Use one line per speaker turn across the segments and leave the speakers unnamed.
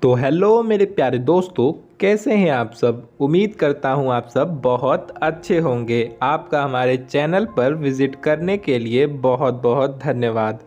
तो हेलो मेरे प्यारे दोस्तों, कैसे हैं आप सब। उम्मीद करता हूं आप सब बहुत अच्छे होंगे। आपका हमारे चैनल पर विज़िट करने के लिए बहुत बहुत धन्यवाद।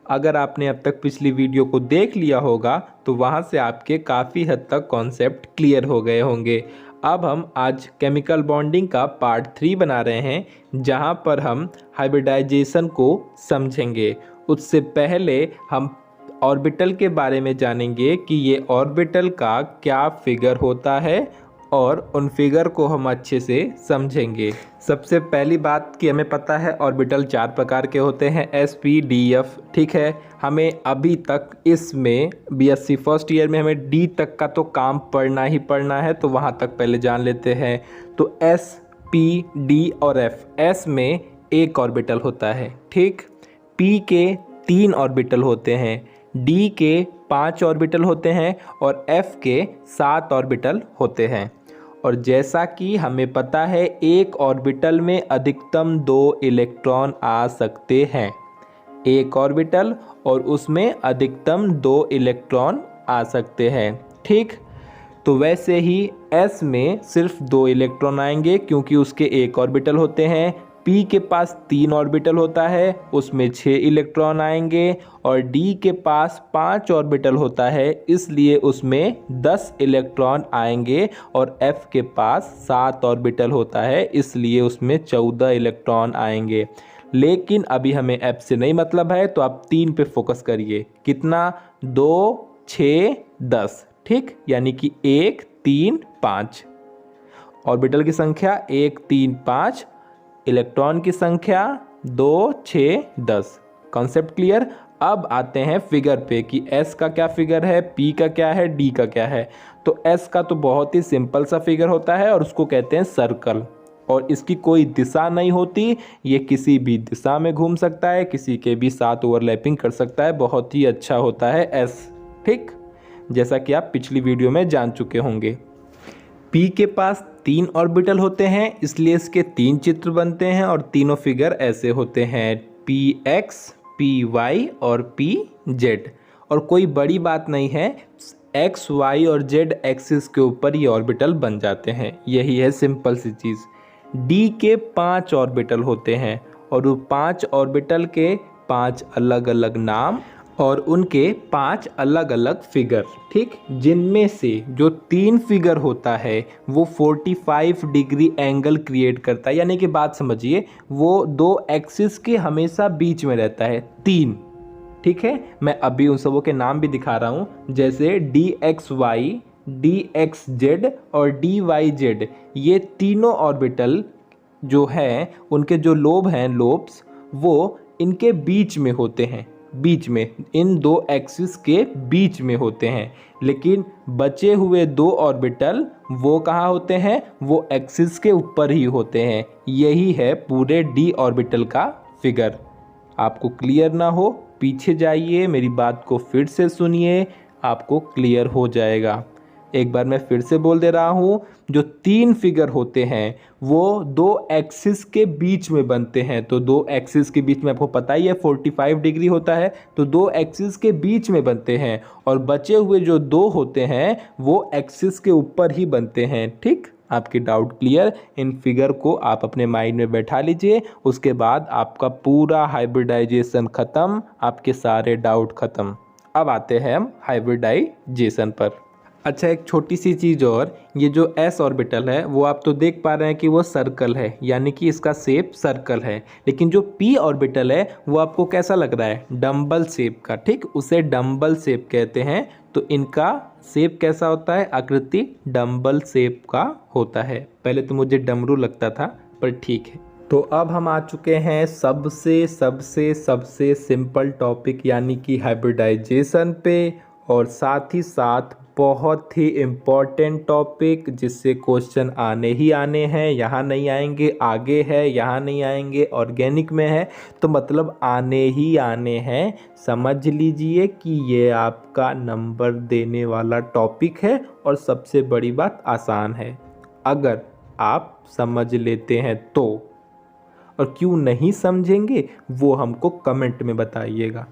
अगर आपने अब तक पिछली वीडियो को देख लिया होगा तो वहां से आपके काफ़ी हद तक कॉन्सेप्ट क्लियर हो गए होंगे। अब हम आज केमिकल बॉन्डिंग का पार्ट 3 बना रहे हैं, जहां पर हम हाइब्रिडाइजेशन को समझेंगे। उससे पहले हम ऑर्बिटल के बारे में जानेंगे कि ये ऑर्बिटल का क्या फिगर होता है और उन फिगर को हम अच्छे से समझेंगे। सबसे पहली बात कि हमें पता है ऑर्बिटल 4 प्रकार के होते हैं, एस पी डी एफ। ठीक है, हमें अभी तक इसमें बीएससी फर्स्ट ईयर में हमें डी तक का तो काम पढ़ना ही पढ़ना है, तो वहाँ तक पहले जान लेते हैं। तो एस पी डी और एफ, एस में एक ऑर्बिटल होता है, ठीक। पी के 3 ऑर्बिटल होते हैं, डी के 5 ऑर्बिटल होते हैं और एफ के 7 ऑर्बिटल होते हैं। और जैसा कि हमें पता है एक ऑर्बिटल में अधिकतम 2 इलेक्ट्रॉन आ सकते हैं। एक ऑर्बिटल और उसमें अधिकतम 2 इलेक्ट्रॉन आ सकते हैं, ठीक। तो वैसे ही एस में सिर्फ 2 इलेक्ट्रॉन आएंगे क्योंकि उसके एक ऑर्बिटल होते हैं। पी के पास 3 ऑर्बिटल होता है, उसमें 6 इलेक्ट्रॉन आएंगे। और डी के पास 5 ऑर्बिटल होता है, इसलिए उसमें 10 इलेक्ट्रॉन आएंगे। और एफ के पास 7 ऑर्बिटल होता है, इसलिए उसमें 14 इलेक्ट्रॉन आएंगे। लेकिन अभी हमें एफ से नहीं मतलब है, तो आप 3 पे फोकस करिए। कितना? 2, 6, 10, ठीक। यानी कि 1, 3, 5 ऑर्बिटल की संख्या 1, 3, 5, इलेक्ट्रॉन की संख्या 2, 6, 10। Concept clear. अब आते हैं फिगर पे कि एस का क्या फिगर है, पी का क्या है, डी का क्या है। तो एस का तो बहुत ही सिंपल सा फिगर होता है और उसको कहते हैं सर्कल। और इसकी कोई दिशा नहीं होती, ये किसी भी दिशा में घूम सकता है, किसी के भी साथ ओवरलैपिंग कर सकता है। बहुत ही अच्छा होता है एस, ठीक, जैसा कि आप पिछली वीडियो में जान चुके होंगे। पी के पास 3 ऑर्बिटल होते हैं, इसलिए इसके 3 चित्र बनते हैं और तीनों फिगर ऐसे होते हैं, पी एक्स, पी वाई और पी जेड। और कोई बड़ी बात नहीं है, एक्स वाई और जेड एक्सिस के ऊपर ये ऑर्बिटल बन जाते हैं, यही है सिंपल सी चीज़। डी के 5 ऑर्बिटल होते हैं और वो 5 ऑर्बिटल के 5 अलग अलग नाम और उनके 5 अलग अलग फिगर, ठीक। जिनमें से जो 3 फिगर होता है वो 45 डिग्री एंगल क्रिएट करता है। यानी कि बात समझिए, वो 2 एक्सिस के हमेशा बीच में रहता है, 3, ठीक है। मैं अभी उन सबों के नाम भी दिखा रहा हूँ, जैसे D X Y, D X Z और डी वाई जेड। ये तीनों ऑर्बिटल जो हैं, उनके जो लोब हैं, लोब्स, वो इनके बीच में होते हैं, बीच में, इन 2 एक्सिस के बीच में होते हैं। लेकिन बचे हुए 2 ऑर्बिटल वो कहाँ होते हैं? वो एक्सिस के ऊपर ही होते हैं। यही है पूरे डी ऑर्बिटल का फिगर। आपको क्लियर ना हो, पीछे जाइए, मेरी बात को फिर से सुनिए, आपको क्लियर हो जाएगा। एक बार मैं फिर से बोल दे रहा हूँ, जो 3 फिगर होते हैं वो 2 एक्सिस के बीच में बनते हैं। तो 2 एक्सिस के बीच में आपको पता ही है 45 डिग्री होता है, तो 2 एक्सिस के बीच में बनते हैं। और बचे हुए जो 2 होते हैं वो एक्सिस के ऊपर ही बनते हैं, ठीक। आपकी डाउट क्लियर। इन फिगर को आप अपने माइंड में बैठा लीजिए, उसके बाद आपका पूरा हाइब्रिडाइजेशन ख़त्म, आपके सारे डाउट ख़त्म। अब आते हैं हम हाइब्रिडाइजेशन पर। अच्छा, एक छोटी सी चीज़ और, ये जो एस ऑर्बिटल है वो आप तो देख पा रहे हैं कि वो सर्कल है, यानी कि इसका शेप सर्कल है। लेकिन जो पी ऑर्बिटल है वो आपको कैसा लग रहा है? डंबल शेप का, ठीक। उसे डंबल शेप कहते हैं। तो इनका शेप कैसा होता है? आकृति डंबल शेप का होता है। पहले तो मुझे डमरू लगता था, पर ठीक है। तो अब हम आ चुके हैं सबसे सबसे सबसे सिंपल टॉपिक, यानी कि हाइब्रिडाइजेशन पे। और साथ ही साथ बहुत ही इम्पॉर्टेंट टॉपिक, जिससे क्वेश्चन आने ही आने हैं, यहाँ नहीं आएंगे, आगे है, यहाँ नहीं आएंगे, ऑर्गेनिक में है, तो मतलब आने ही आने हैं। समझ लीजिए कि ये आपका नंबर देने वाला टॉपिक है और सबसे बड़ी बात आसान है, अगर आप समझ लेते हैं तो। और क्यों नहीं समझेंगे वो हमको कमेंट में बताइएगा।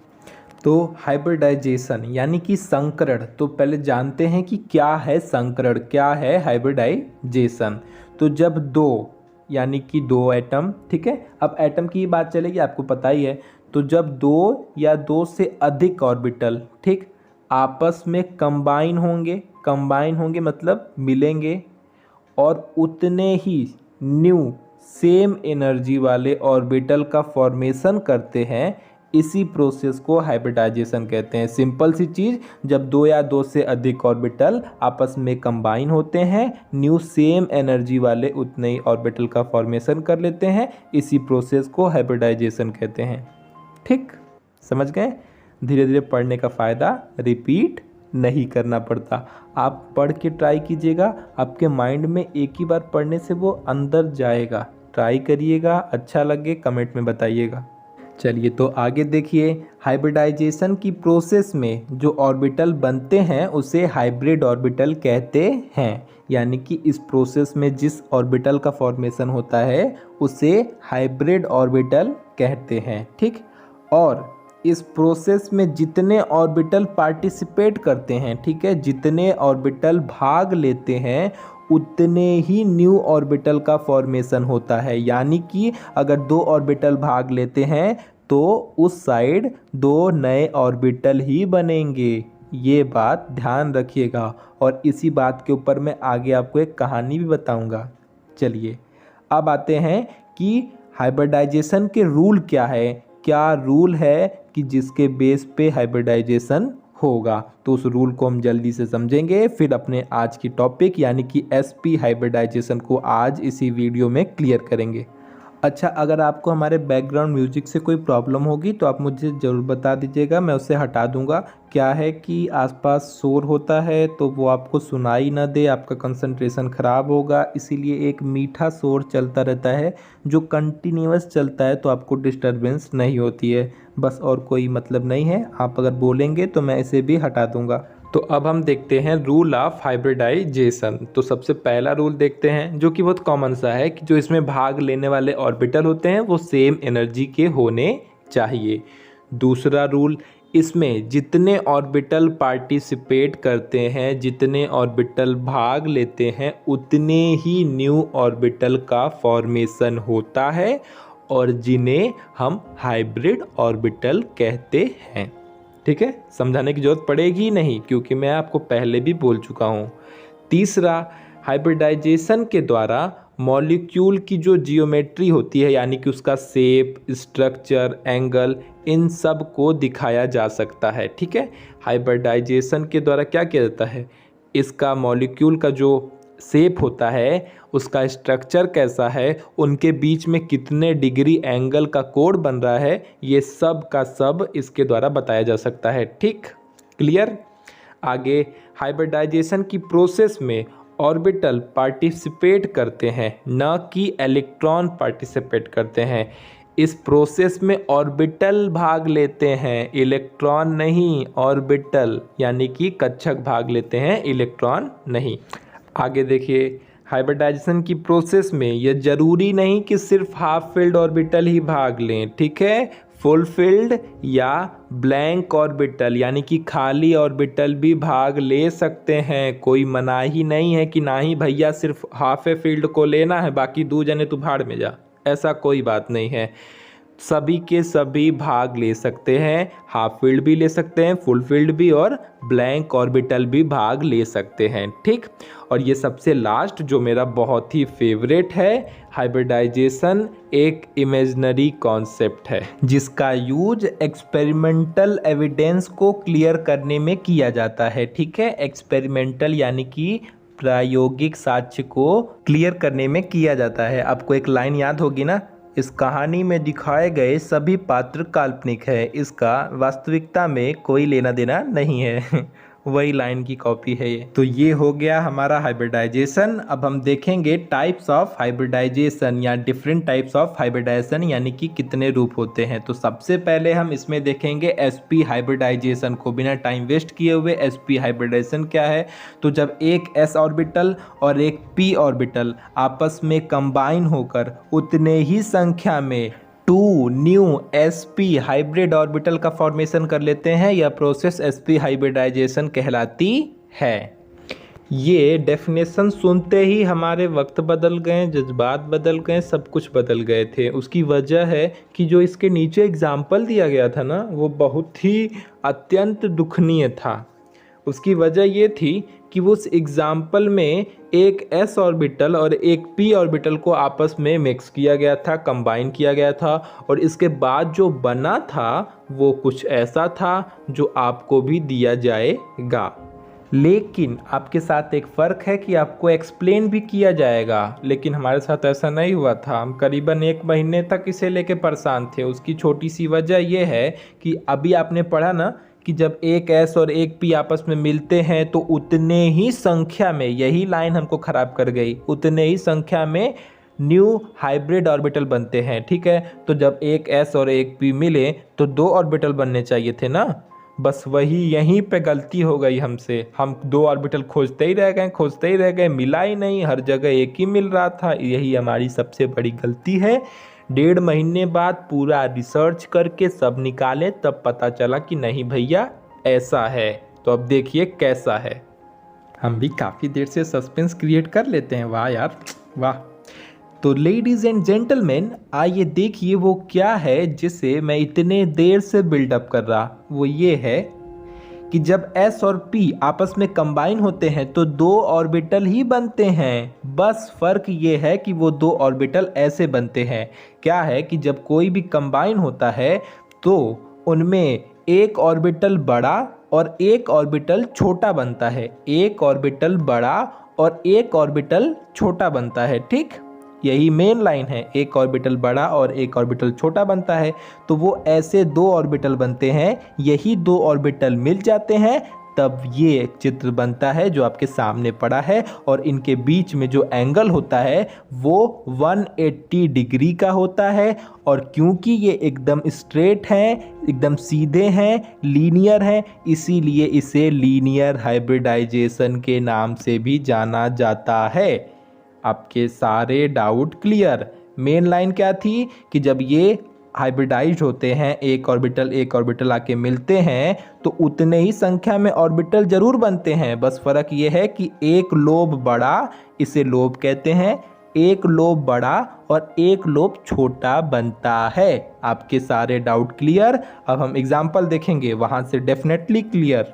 तो हाइब्रिडाइजेशन यानी कि संकरण, तो पहले जानते हैं कि क्या है संकरण, क्या है हाइब्रिडाइजेशन। तो जब दो यानी कि दो एटम, ठीक है, अब एटम की बात चलेगी, आपको पता ही है। तो जब दो या दो से अधिक ऑर्बिटल, ठीक, आपस में कंबाइन होंगे मतलब मिलेंगे, और उतने ही न्यू सेम एनर्जी वाले ऑर्बिटल का फॉर्मेशन करते हैं, इसी प्रोसेस को हाइब्रिडाइजेशन कहते हैं। सिंपल सी चीज़, जब दो या दो से अधिक ऑर्बिटल आपस में कंबाइन होते हैं, न्यू सेम एनर्जी वाले उतने ही ऑर्बिटल का फॉर्मेशन कर लेते हैं, इसी प्रोसेस को हाइब्रिडाइजेशन कहते हैं। ठीक, समझ गए। धीरे धीरे पढ़ने का फ़ायदा, रिपीट नहीं करना पड़ता। आप पढ़ के ट्राई कीजिएगा, आपके माइंड में एक ही बार पढ़ने से वो अंदर जाएगा। ट्राई करिएगा, अच्छा लगे कमेंट में बताइएगा। चलिए तो आगे देखिए, हाइब्रिडाइजेशन की प्रोसेस में जो ऑर्बिटल बनते हैं उसे हाइब्रिड ऑर्बिटल कहते हैं। यानी कि इस प्रोसेस में जिस ऑर्बिटल का फॉर्मेशन होता है उसे हाइब्रिड ऑर्बिटल कहते हैं। ठीक, और इस प्रोसेस में जितने ऑर्बिटल पार्टिसिपेट करते हैं, ठीक है, जितने ऑर्बिटल भाग लेते हैं, उतने ही न्यू ऑर्बिटल का फॉर्मेशन होता है। यानी कि अगर दो ऑर्बिटल भाग लेते हैं तो उस साइड दो नए ऑर्बिटल ही बनेंगे। ये बात ध्यान रखिएगा, और इसी बात के ऊपर मैं आगे आपको एक कहानी भी बताऊंगा। चलिए अब आते हैं कि हाइब्रिडाइजेशन के रूल क्या है, क्या रूल है कि जिसके बेस पे हाइब्रिडाइजेशन होगा। तो उस रूल को हम जल्दी से समझेंगे, फिर अपने आज की टॉपिक यानी कि एसपी हाइब्रिडाइजेशन को आज इसी वीडियो में क्लियर करेंगे। अच्छा, अगर आपको हमारे बैकग्राउंड म्यूजिक से कोई प्रॉब्लम होगी तो आप मुझे ज़रूर बता दीजिएगा, मैं उसे हटा दूंगा। क्या है कि आसपास शोर होता है तो वो आपको सुनाई ना दे, आपका कंसंट्रेशन ख़राब होगा, इसीलिए एक मीठा शोर चलता रहता है जो कंटिन्यूअस चलता है, तो आपको डिस्टरबेंस नहीं होती है, बस, और कोई मतलब नहीं है। आप अगर बोलेंगे तो मैं इसे भी हटा दूंगा। तो अब हम देखते हैं रूल ऑफ हाइब्रिडाइजेशन। तो सबसे पहला रूल देखते हैं जो कि बहुत कॉमन सा है, कि जो इसमें भाग लेने वाले ऑर्बिटल होते हैं वो सेम एनर्जी के होने चाहिए। दूसरा रूल, इसमें जितने ऑर्बिटल पार्टिसिपेट करते हैं, जितने ऑर्बिटल भाग लेते हैं, उतने ही न्यू ऑर्बिटल का फॉर्मेशन होता है, और जिन्हें हम हाइब्रिड ऑर्बिटल कहते हैं। ठीक है, समझाने की जरूरत पड़ेगी नहीं क्योंकि मैं आपको पहले भी बोल चुका हूँ। तीसरा, हाइब्रिडाइजेशन के द्वारा मॉलिक्यूल की जो जियोमेट्री होती है, यानी कि उसका शेप, स्ट्रक्चर, एंगल, इन सब को दिखाया जा सकता है। ठीक है, हाइब्रिडाइजेशन के द्वारा क्या किया जाता है, इसका मॉलिक्यूल का जो शेप होता है, उसका स्ट्रक्चर कैसा है, उनके बीच में कितने डिग्री एंगल का कोण बन रहा है, ये सब का सब इसके द्वारा बताया जा सकता है। ठीक, क्लियर। आगे, हाइब्रिडाइजेशन की प्रोसेस में ऑर्बिटल पार्टिसिपेट करते हैं, न कि इलेक्ट्रॉन पार्टिसिपेट करते हैं। इस प्रोसेस में ऑर्बिटल भाग लेते हैं, इलेक्ट्रॉन नहीं, ऑर्बिटल यानी कि कक्षक भाग लेते हैं, इलेक्ट्रॉन नहीं। आगे देखिए, हाइब्रिडाइजेशन की प्रोसेस में यह जरूरी नहीं कि सिर्फ हाफ फिल्ड ऑर्बिटल ही भाग लें। ठीक है, फुल फिल्ड या ब्लैंक ऑर्बिटल यानी कि खाली ऑर्बिटल भी भाग ले सकते हैं। कोई मनाही नहीं है कि ना ही भैया सिर्फ हाफ ए फील्ड को लेना है, बाकी दो जने तू भाड़ में जा, ऐसा कोई बात नहीं है। सभी के सभी भाग ले सकते हैं, हाफ फील्ड भी ले सकते हैं, फुल फील्ड भी, और ब्लैंक ऑर्बिटल भी भाग ले सकते हैं। ठीक, और ये सबसे लास्ट जो मेरा बहुत ही फेवरेट है, हाइब्रिडाइजेशन एक इमेजिनरी कॉन्सेप्ट है जिसका यूज एक्सपेरिमेंटल एविडेंस को क्लियर करने में किया जाता है। ठीक है, एक्सपेरिमेंटल यानी कि प्रायोगिक साक्ष्य को क्लियर करने में किया जाता है। आपको एक लाइन याद होगी ना, इस कहानी में दिखाए गए सभी पात्र काल्पनिक है, इसका वास्तविकता में कोई लेना देना नहीं है। वही लाइन की कॉपी है ये। तो ये हो गया हमारा हाइब्रिडाइजेशन। अब हम देखेंगे टाइप्स ऑफ हाइब्रिडाइजेशन या डिफरेंट टाइप्स ऑफ हाइब्रिडाइजेशन, यानी कि कितने रूप होते हैं। तो सबसे पहले हम इसमें देखेंगे एसपी हाइब्रिडाइजेशन को। बिना टाइम वेस्ट किए हुए, एसपी हाइब्रिडाइजेशन क्या है, तो जब एक एस ऑर्बिटल और एक पी ऑर्बिटल आपस में कंबाइन होकर उतने ही संख्या में two new sp hybrid orbital का फॉर्मेशन कर लेते हैं। यह प्रोसेस sp हाइब्रिडाइजेशन कहलाती है। ये डेफिनेशन सुनते ही हमारे वक्त बदल गए, जज्बात बदल गए, सब कुछ बदल गए थे। उसकी वजह है कि जो इसके नीचे एग्जाम्पल दिया गया था ना, वो बहुत ही अत्यंत दुखनीय था। उसकी वजह ये थी कि वो उस एग्जाम्पल में एक s ऑर्बिटल और एक p ऑर्बिटल को आपस में मिक्स किया गया था, कंबाइन किया गया था, और इसके बाद जो बना था वो कुछ ऐसा था जो आपको भी दिया जाएगा। लेकिन आपके साथ एक फ़र्क है कि आपको एक्सप्लेन भी किया जाएगा, लेकिन हमारे साथ ऐसा नहीं हुआ था। हम करीबन 1 महीने तक इसे लेके परेशान थे। उसकी छोटी सी वजह यह है कि अभी आपने पढ़ा ना कि जब एक s और एक p आपस में मिलते हैं तो उतने ही संख्या में, यही लाइन हमको ख़राब कर गई, उतने ही संख्या में न्यू हाइब्रिड ऑर्बिटल बनते हैं। ठीक है, तो जब एक s और एक p मिले तो 2 ऑर्बिटल बनने चाहिए थे ना। बस वही यहीं पे गलती हो गई हमसे। हम 2 ऑर्बिटल खोजते ही रह गए, मिला ही नहीं, हर जगह एक ही मिल रहा था। यही हमारी सबसे बड़ी गलती है। 1.5 महीने बाद पूरा रिसर्च करके सब निकाले, तब पता चला कि नहीं भैया ऐसा है। तो अब देखिए कैसा है। हम भी काफ़ी देर से सस्पेंस क्रिएट कर लेते हैं। वाह यार वाह। तो लेडीज एंड जेंटलमैन, आइए देखिए वो क्या है जिसे मैं इतने देर से बिल्डअप कर रहा। वो ये है कि जब s और p आपस में कंबाइन होते हैं तो 2 ऑर्बिटल ही बनते हैं। बस फर्क ये है कि वो 2 ऑर्बिटल ऐसे बनते हैं। क्या है कि जब कोई भी कंबाइन होता है तो उनमें एक ऑर्बिटल बड़ा और एक ऑर्बिटल छोटा बनता है। एक ऑर्बिटल बड़ा और एक ऑर्बिटल छोटा बनता है। ठीक, यही मेन लाइन है। एक ऑर्बिटल बड़ा और एक ऑर्बिटल छोटा बनता है, तो वो ऐसे 2 ऑर्बिटल बनते हैं। यही 2 ऑर्बिटल मिल जाते हैं, तब ये चित्र बनता है जो आपके सामने पड़ा है। और इनके बीच में जो एंगल होता है वो 180 डिग्री का होता है। और क्योंकि ये एकदम स्ट्रेट हैं, एकदम सीधे हैं, लीनियर हैं, इसीलिए इसे लीनियर हाइब्रिडाइजेशन के नाम से भी जाना जाता है। आपके सारे डाउट क्लियर। मेन लाइन क्या थी कि जब ये हाइब्रिडाइज्ड होते हैं, एक ऑर्बिटल आके मिलते हैं, तो उतने ही संख्या में ऑर्बिटल जरूर बनते हैं। बस फर्क ये है कि एक लोब बड़ा, इसे लोब कहते हैं, एक लोब बड़ा और एक लोब छोटा बनता है। आपके सारे डाउट क्लियर। अब हम एग्जाम्पल देखेंगे, वहां से डेफिनेटली क्लियर।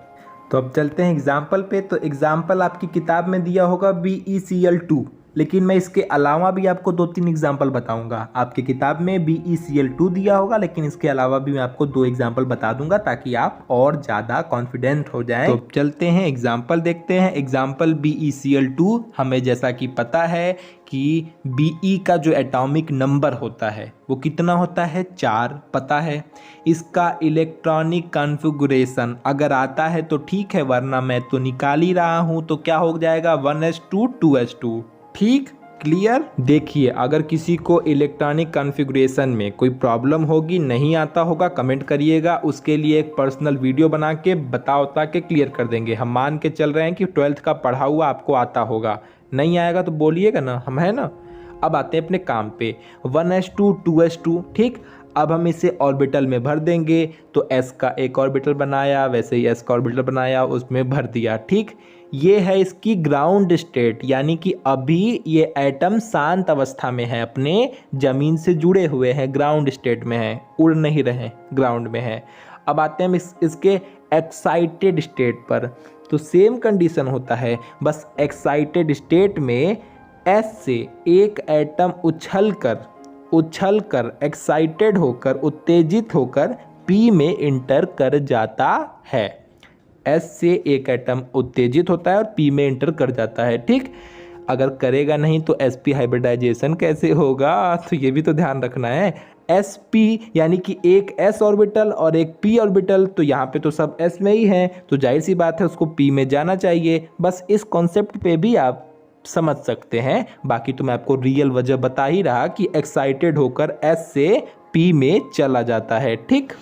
तो अब चलते हैं एग्जाम्पल पे। तो एग्जाम्पल आपकी किताब में दिया होगा BeCl2, लेकिन मैं इसके अलावा भी आपको 2-3 एग्जाम्पल बताऊंगा। आपकी किताब में BeCl2 दिया होगा, लेकिन इसके अलावा भी मैं आपको 2 एग्जाम्पल बता दूंगा ताकि आप और ज़्यादा कॉन्फिडेंट हो जाएं। तो चलते हैं एग्जाम्पल देखते हैं। एग्जाम्पल BeCl2, हमें जैसा कि पता है कि Be का जो एटॉमिक नंबर होता है वो कितना होता है, 4 पता है। इसका इलेक्ट्रॉनिक कॉन्फ़िगरेशन अगर आता है तो ठीक है, वरना मैं तो निकाल ही रहा हूँ। तो क्या हो जाएगा, 1s2 2s2। ठीक, क्लियर। देखिए, अगर किसी को इलेक्ट्रॉनिक कॉन्फ़िगरेशन में कोई प्रॉब्लम होगी, नहीं आता होगा, कमेंट करिएगा। उसके लिए एक पर्सनल वीडियो बना के बता के क्लियर कर देंगे। हम मान के चल रहे हैं कि 12th का पढ़ा हुआ आपको आता होगा। नहीं आएगा तो बोलिएगा ना, हम है ना। अब आते हैं अपने काम पे। 1s2 2s2। ठीक, अब हम इसे ऑर्बिटल में भर देंगे। तो s का एक ऑर्बिटल बनाया, वैसे ही s का ऑर्बिटल बनाया, उसमें भर दिया। ठीक, ये है इसकी ग्राउंड स्टेट, यानी कि अभी ये एटम शांत अवस्था में है, अपने ज़मीन से जुड़े हुए हैं, ग्राउंड स्टेट में है, उड़ नहीं रहे, ग्राउंड में है। अब आते हैं हम इसके एक्साइटेड स्टेट पर। तो सेम कंडीशन होता है, बस एक्साइटेड स्टेट में S से एक एटम उछल कर एक्साइटेड होकर, उत्तेजित होकर P में इंटर कर जाता है। S से एक एटम उत्तेजित होता है और P में इंटर कर जाता है। ठीक, अगर करेगा नहीं तो sp हाइब्रिडाइजेशन कैसे होगा, तो ये भी तो ध्यान रखना है। sp यानी कि एक s ऑर्बिटल और एक p ऑर्बिटल, तो यहाँ पे तो सब s में ही है, तो जाहिर सी बात है उसको p में जाना चाहिए। बस इस कॉन्सेप्ट पे भी आप समझ सकते हैं। बाकी तो मैं आपको रियल वजह बता ही रहा कि एक्साइटेड होकर S से P में चला जाता है। ठीक,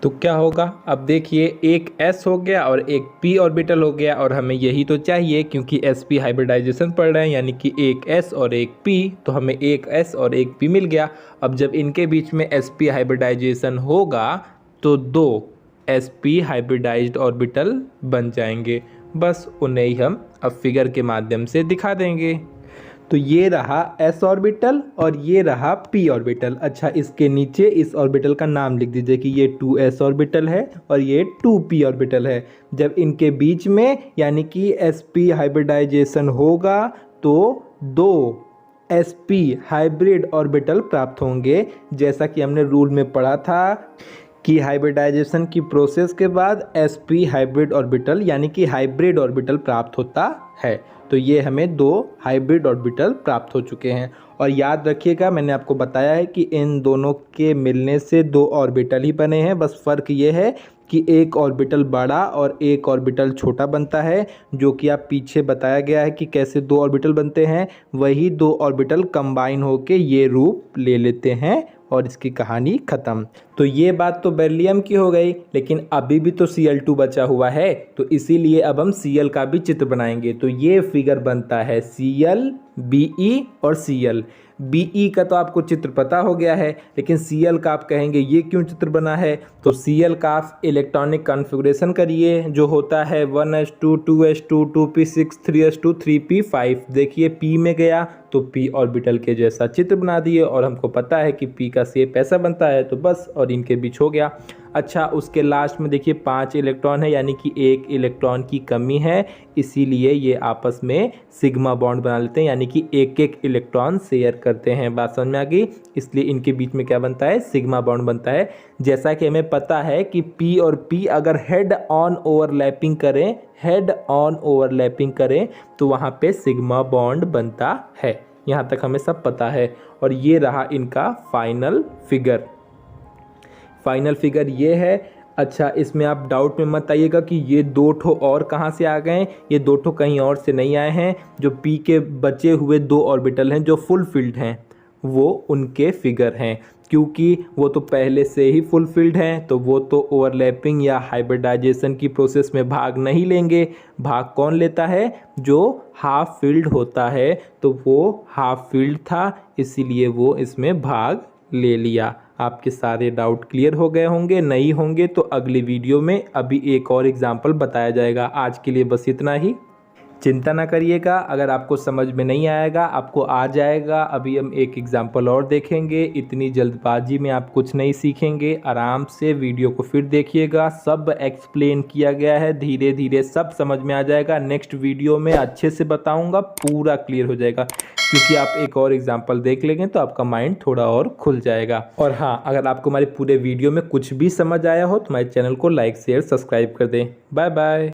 तो क्या होगा, अब देखिए एक s हो गया और एक p ऑर्बिटल हो गया, और हमें यही तो चाहिए क्योंकि sp हाइब्रिडाइजेशन पढ़ रहे हैं, यानी कि एक s और एक p, तो हमें एक s और एक p मिल गया। अब जब इनके बीच में sp हाइब्रिडाइजेशन होगा तो दो sp हाइब्रिडाइज्ड ऑर्बिटल बन जाएंगे, बस उन्हें ही हम अब फिगर के माध्यम से दिखा देंगे। तो ये रहा s ऑर्बिटल और ये रहा p ऑर्बिटल। अच्छा, इसके नीचे इस ऑर्बिटल का नाम लिख दीजिए कि ये 2s ऑर्बिटल है और ये 2p ऑर्बिटल है। जब इनके बीच में यानी कि sp हाइब्रिडाइजेशन होगा तो दो sp हाइब्रिड ऑर्बिटल प्राप्त होंगे। जैसा कि हमने रूल में पढ़ा था कि हाइब्रिडाइजेशन की प्रोसेस के बाद sp हाइब्रिड ऑर्बिटल यानी कि हाइब्रिड ऑर्बिटल प्राप्त होता है। तो ये हमें दो हाइब्रिड ऑर्बिटल प्राप्त हो चुके हैं। और याद रखिएगा, मैंने आपको बताया है कि इन दोनों के मिलने से दो ऑर्बिटल ही बने हैं, बस फ़र्क ये है कि एक ऑर्बिटल बड़ा और एक ऑर्बिटल छोटा बनता है, जो कि आप पीछे बताया गया है कि कैसे दो ऑर्बिटल बनते हैं। वही दो ऑर्बिटल कंबाइन होके ये रूप ले लेते हैं और इसकी कहानी ख़त्म। तो ये बात तो बेरिलियम की हो गई, लेकिन अभी भी तो Cl2 बचा हुआ है, तो इसीलिए अब हम Cl का भी चित्र बनाएंगे। तो ये फिगर बनता है Cl, Be और Cl। Be का तो आपको चित्र पता हो गया है, लेकिन Cl का आप कहेंगे ये क्यों चित्र बना है। तो Cl का आप इलेक्ट्रॉनिक कॉन्फ़िगरेशन करिए, जो होता है 1s2 2s2 2p6 3s2 3p5। देखिए p में गया तो p ऑर्बिटल के जैसा चित्र बना दिए, और हमको पता है कि p का शेप ऐसा बनता है, तो बस और इनके बीच हो गया। अच्छा, उसके लास्ट में देखिए 5 इलेक्ट्रॉन है, यानी कि एक इलेक्ट्रॉन की कमी है, इसीलिए ये आपस में सिग्मा बॉन्ड बना लेते हैं, यानी कि एक एक इलेक्ट्रॉन शेयर करते हैं। बात समझ में आ गई। इसलिए इनके बीच में क्या बनता है, सिग्मा बॉन्ड बनता है। जैसा कि हमें पता है कि p और p अगर हेड ऑन ओवरलैपिंग करें, हेड ऑन ओवरलैपिंग करें तो वहाँ पे सिग्मा बॉन्ड बनता है। यहाँ तक हमें सब पता है। और ये रहा इनका फाइनल फिगर। फाइनल फिगर ये है। अच्छा, इसमें आप डाउट में मत आइएगा कि ये दो ठो और कहाँ से आ गए। ये दो ठो कहीं और से नहीं आए हैं। जो p के बचे हुए दो ऑर्बिटल हैं जो फुल फिल्ड हैं, वो उनके फिगर हैं, क्योंकि वो तो पहले से ही फुल फिल्ड हैं, तो वो तो ओवरलैपिंग या हाइब्रिडाइजेशन की प्रोसेस में भाग नहीं लेंगे। भाग कौन लेता है, जो हाफ फिल्ड होता है, तो वो हाफ फिल्ड था, इसीलिए वो इसमें भाग ले लिया। आपके सारे डाउट क्लियर हो गए होंगे। नहीं होंगे तो अगली वीडियो में अभी एक और एग्जाम्पल बताया जाएगा। आज के लिए बस इतना ही। चिंता ना करिएगा, अगर आपको समझ में नहीं आएगा आपको आ जाएगा। अभी हम एक एग्जाम्पल और देखेंगे। इतनी जल्दबाजी में आप कुछ नहीं सीखेंगे, आराम से वीडियो को फिर देखिएगा। सब एक्सप्लेन किया गया है, धीरे धीरे सब समझ में आ जाएगा। नेक्स्ट वीडियो में अच्छे से बताऊंगा, पूरा क्लियर हो जाएगा, क्योंकि आप एक और एग्जाम्पल देख लेंगे तो आपका माइंड थोड़ा और खुल जाएगा। और हाँ, अगर आपको हमारे पूरे वीडियो में कुछ भी समझ आया हो तो हमारे चैनल को लाइक शेयर सब्सक्राइब कर दें। Bye bye.